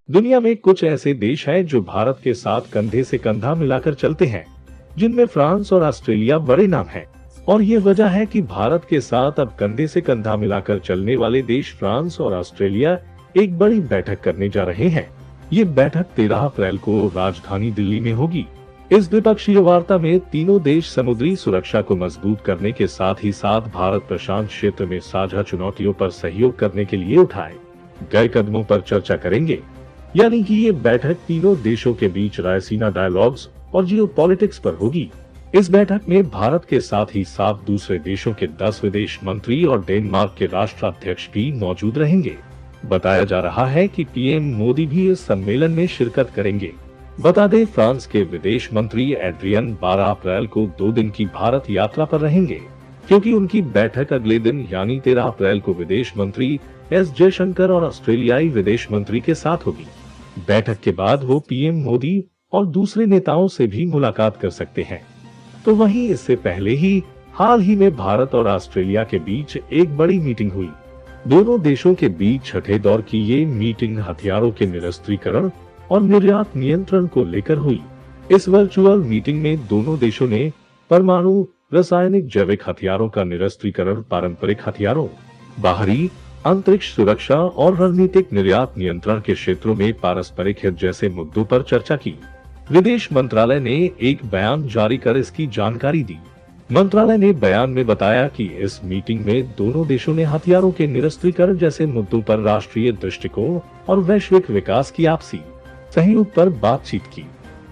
दुनिया में कुछ ऐसे देश हैं जो भारत के साथ कंधे से कंधा मिलाकर चलते हैं, जिनमें फ्रांस और ऑस्ट्रेलिया बड़े नाम हैं। और ये वजह है कि भारत के साथ अब कंधे से कंधा मिलाकर चलने वाले देश फ्रांस और ऑस्ट्रेलिया एक बड़ी बैठक करने जा रहे हैं। ये बैठक 13 अप्रैल को राजधानी दिल्ली में होगी। इस द्विपक्षीय वार्ता में तीनों देश समुद्री सुरक्षा को मजबूत करने के साथ ही साथ भारत प्रशांत क्षेत्र में साझा चुनौतियों पर सहयोग करने के लिए उठाए गए कदमों पर चर्चा करेंगे। यानी कि ये बैठक तीनों देशों के बीच रायसीना डायलॉग्स और जियोपॉलिटिक्स पर होगी। इस बैठक में भारत के साथ ही साथ दूसरे देशों के 10 विदेश मंत्री और डेनमार्क के राष्ट्राध्यक्ष भी मौजूद रहेंगे। बताया जा रहा है कि पीएम मोदी भी इस सम्मेलन में शिरकत करेंगे। बता दें, फ्रांस के विदेश मंत्री एड्रियन 12 अप्रैल को 2 दिन की भारत यात्रा पर रहेंगे, क्योंकि उनकी बैठक अगले दिन यानी 13 अप्रैल को विदेश मंत्री एस जयशंकर और ऑस्ट्रेलियाई विदेश मंत्री के साथ होगी। बैठक के बाद वो पीएम मोदी और दूसरे नेताओं से भी मुलाकात कर सकते हैं। तो वहीं इससे पहले ही हाल ही में भारत और ऑस्ट्रेलिया के बीच एक बड़ी मीटिंग हुई। दोनों देशों के बीच छठे दौर की ये मीटिंग हथियारों के निरस्त्रीकरण और निर्यात नियंत्रण को लेकर हुई। इस वर्चुअल मीटिंग में दोनों देशों ने परमाणु, रासायनिक, जैविक हथियारों का निरस्त्रीकरण, पारंपरिक हथियारों, बाहरी, अंतरिक्ष सुरक्षा और रणनीतिक निर्यात नियंत्रण के क्षेत्रों में पारस्परिक हित जैसे मुद्दों पर चर्चा की। विदेश मंत्रालय ने एक बयान जारी कर इसकी जानकारी दी। मंत्रालय ने बयान में बताया कि इस मीटिंग में दोनों देशों ने हथियारों के निरस्त्रीकरण जैसे मुद्दों पर राष्ट्रीय दृष्टिकोण और वैश्विक विकास की आपसी सहयोग पर बातचीत की।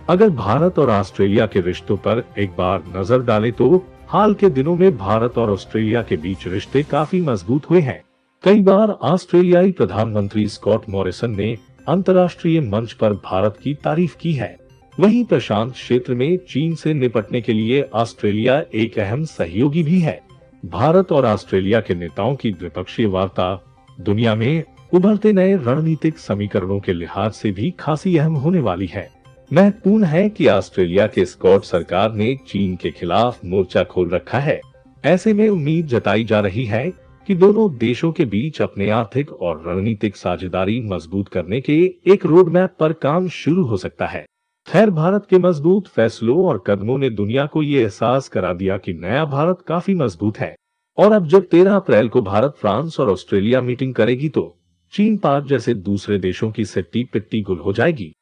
अगर भारत और ऑस्ट्रेलिया के रिश्तों पर एक बार नजर डालें तो हाल के दिनों में भारत और ऑस्ट्रेलिया के बीच रिश्ते काफी मजबूत हुए हैं। कई बार ऑस्ट्रेलियाई प्रधानमंत्री स्कॉट मॉरिसन ने अंतर्राष्ट्रीय मंच पर भारत की तारीफ की है। वहीं प्रशांत क्षेत्र में चीन से निपटने के लिए ऑस्ट्रेलिया एक अहम सहयोगी भी है। भारत और ऑस्ट्रेलिया के नेताओं की द्विपक्षीय वार्ता दुनिया में उभरते नए रणनीतिक समीकरणों के लिहाज से भी खासी अहम होने वाली है। महत्वपूर्ण है कि ऑस्ट्रेलिया के स्कॉट सरकार ने चीन के खिलाफ मोर्चा खोल रखा है। ऐसे में उम्मीद जताई जा रही है कि दोनों देशों के बीच अपने आर्थिक और रणनीतिक साझेदारी मजबूत करने के एक रोड मैप पर काम शुरू हो सकता है। खैर, भारत के मजबूत फैसलों और कदमों ने दुनिया को ये एहसास करा दिया कि नया भारत काफी मजबूत है। और अब जब 13 अप्रैल को भारत, फ्रांस और ऑस्ट्रेलिया मीटिंग करेगी तो चीन, पाक जैसे दूसरे देशों की सिट्टी पिट्टी गुल हो जाएगी।